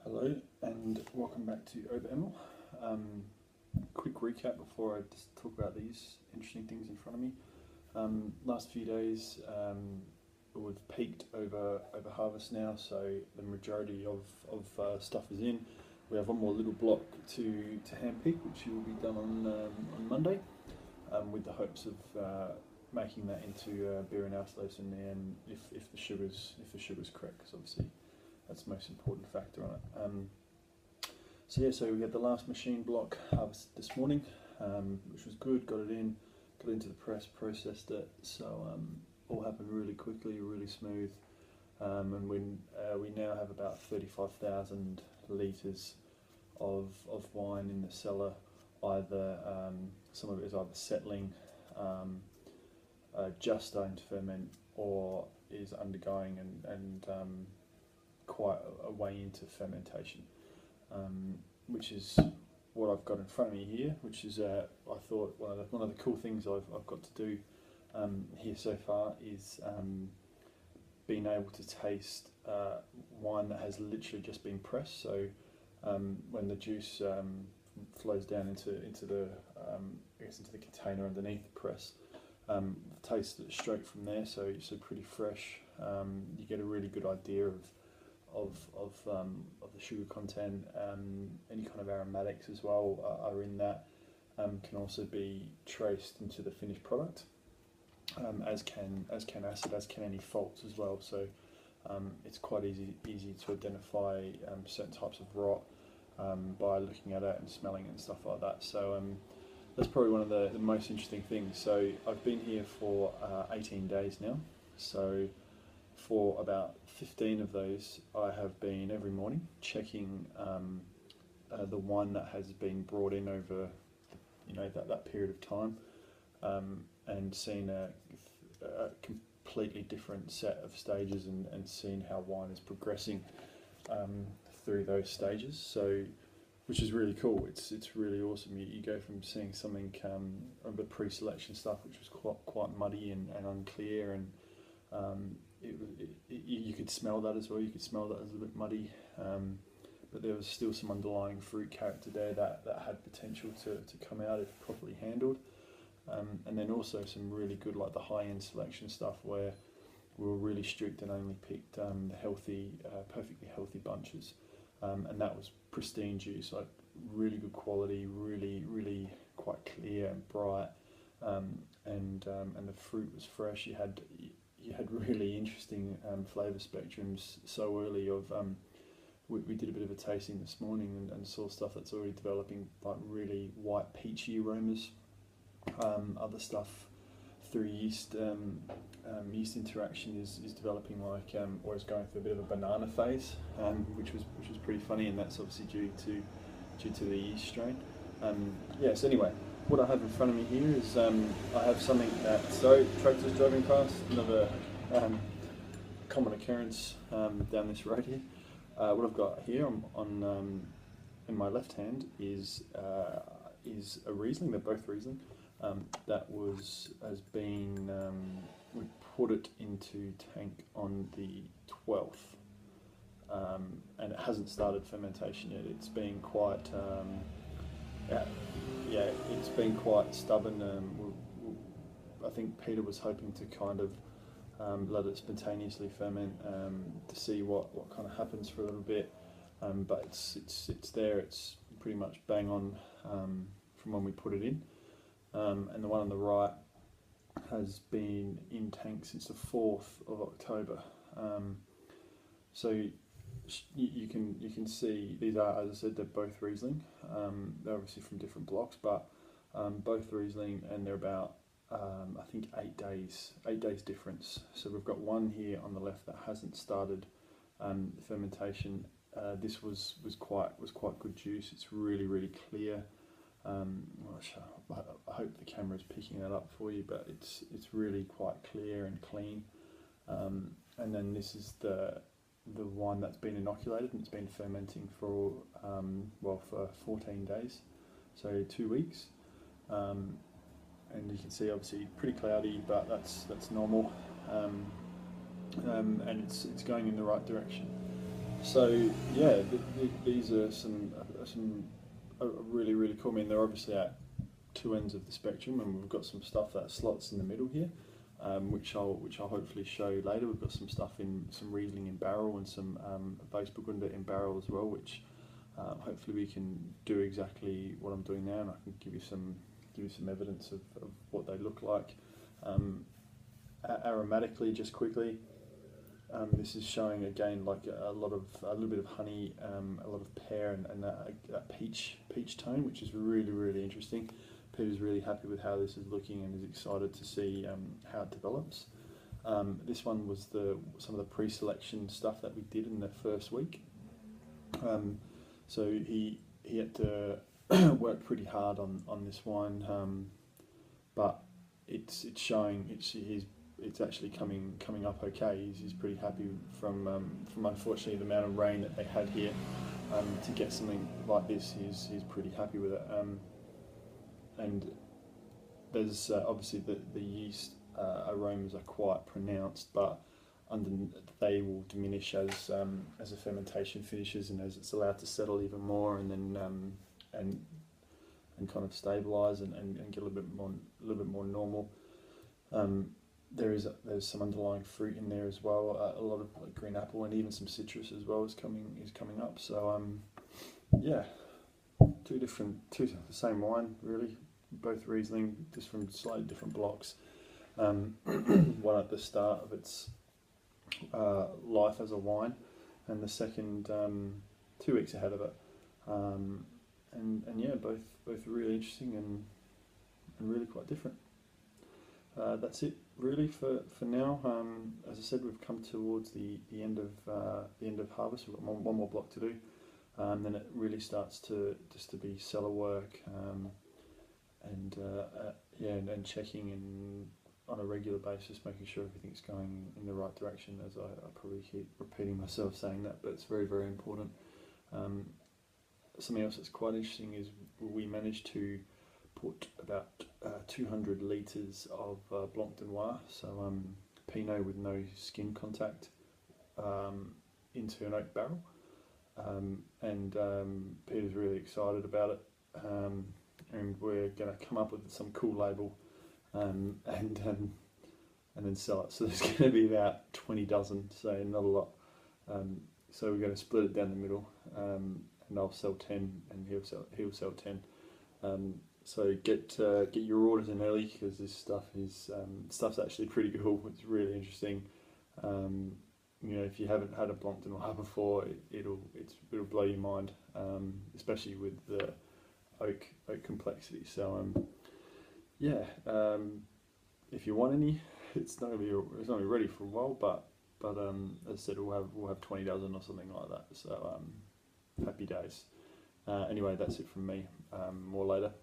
Hello and welcome back to OverML. Quick recap before I just talk about these interesting things in front of me. Last few days we've peaked over harvest now, so the majority of stuff is in. We have one more little block to hand pick, which will be done on Monday, with the hopes of making that into beer and Auslös in the end, if the sugar's correct, because obviously that's the most important factor on it. So we had the last machine block harvested this morning, which was good. Got it into the press, processed it. So all happened really quickly, really smooth. And we now have about 35,000 litres of wine in the cellar. Either some of it is either settling, just starting to ferment, or is undergoing and quite a way into fermentation, which is what I've got in front of me here, which is I thought one of the cool things I've got to do here so far is being able to taste wine that has literally just been pressed. So when the juice flows down into the container underneath the press, taste it straight from there. So pretty fresh. You get a really good idea of the sugar content. Any kind of aromatics as well are in that. Can also be traced into the finished product, as can acid, as can any faults as well. So it's quite easy to identify certain types of rot by looking at it and smelling it and stuff like that. So that's probably one of the most interesting things. So I've been here for 18 days now. So for about 15 of those, I have been every morning checking the wine that has been brought in over, that period of time, and seeing a completely different set of stages and seeing how wine is progressing through those stages. So, which is really cool. It's really awesome. You go from seeing something of the pre-selection stuff, which was quite muddy and unclear, and you could smell that as well. You could smell that as a little bit muddy, but there was still some underlying fruit character there that had potential to come out if properly handled. And then also some really good, like the high-end selection stuff, where we were really strict and only picked the healthy, perfectly healthy bunches, and that was pristine juice, like really good quality, really quite clear and bright, and the fruit was fresh. You had really interesting flavour spectrums so early. We did a bit of a tasting this morning and saw stuff that's already developing, like really white peachy aromas. Other stuff through yeast interaction is developing like, or is going through a bit of a banana phase, which was pretty funny, and that's obviously due to the yeast strain. So anyway, what I have in front of me here is I have something that, so tractors driving past, another common occurrence down this road here. What I've got here on in my left hand is a Riesling. They're both Riesling. That has been, we put it into tank on the 12th, and it hasn't started fermentation yet. It's been quite, it's been quite stubborn. I think Peter was hoping to kind of let it spontaneously ferment to see what kind of happens for a little bit, but it's there. It's pretty much bang on from when we put it in. And the one on the right has been in tank since the 4th of October. So you can see these are, as I said, they're both Riesling. They're obviously from different blocks, but both Riesling, and they're about I think 8 days difference. So we've got one here on the left that hasn't started fermentation. This was quite good juice. It's really clear. I hope the camera is picking that up for you, but it's really quite clear and clean. And then this is the wine that's been inoculated, and it's been fermenting for for 14 days, so 2 weeks. And you can see obviously pretty cloudy, but that's normal. And it's going in the right direction. So yeah, these are some really really cool. I mean, they're obviously at two ends of the spectrum, and we've got some stuff that slots in the middle here, which I'll hopefully show later. We've got some stuff in some Riesling in barrel and some Weißburgunder in barrel as well, which hopefully we can do exactly what I'm doing now, and I can give you some evidence of what they look like. Aromatically, just quickly, this is showing again like a little bit of honey, a lot of pear, and that peach tone, which is really really interesting. Peter's really happy with how this is looking and is excited to see how it develops. This one was some of the pre-selection stuff that we did in the first week. So he had to work pretty hard on this wine, but it's showing it's actually coming up okay. He's pretty happy from unfortunately the amount of rain that they had here. To get something like this, he's pretty happy with it. And there's obviously the yeast aromas are quite pronounced, but they will diminish as the fermentation finishes and as it's allowed to settle even more, and then and kind of stabilise and get a little bit more normal. There's some underlying fruit in there as well. A lot of like green apple and even some citrus as well is coming up. So yeah, the same wine really, both Riesling, just from slightly different blocks. One at the start of its life as a wine, and the second 2 weeks ahead of it. And yeah, both really interesting and really quite different. That's it really for now. As I said, we've come towards the end of harvest. We've got one more block to do. Then it really starts to be cellar work, and checking and on a regular basis, making sure everything's going in the right direction. As I probably keep repeating myself saying that, but it's very very important. Something else that's quite interesting is we managed to put about 200 litres of Blanc de Noir, so Pinot with no skin contact, into an oak barrel. And Peter's really excited about it, and we're going to come up with some cool label, and then sell it. So there's going to be about 20 dozen, so not a lot. So we're going to split it down the middle, and I'll sell 10, and he'll sell 10. So get your orders in early, because this stuff's actually pretty cool. It's really interesting. If you haven't had a Blanc de Noir before, it'll blow your mind, especially with the oak complexity. So if you want any, it's not gonna be ready for a while, but as I said, we'll have 20 dozen or something like that. So happy days. Anyway, that's it from me. More later.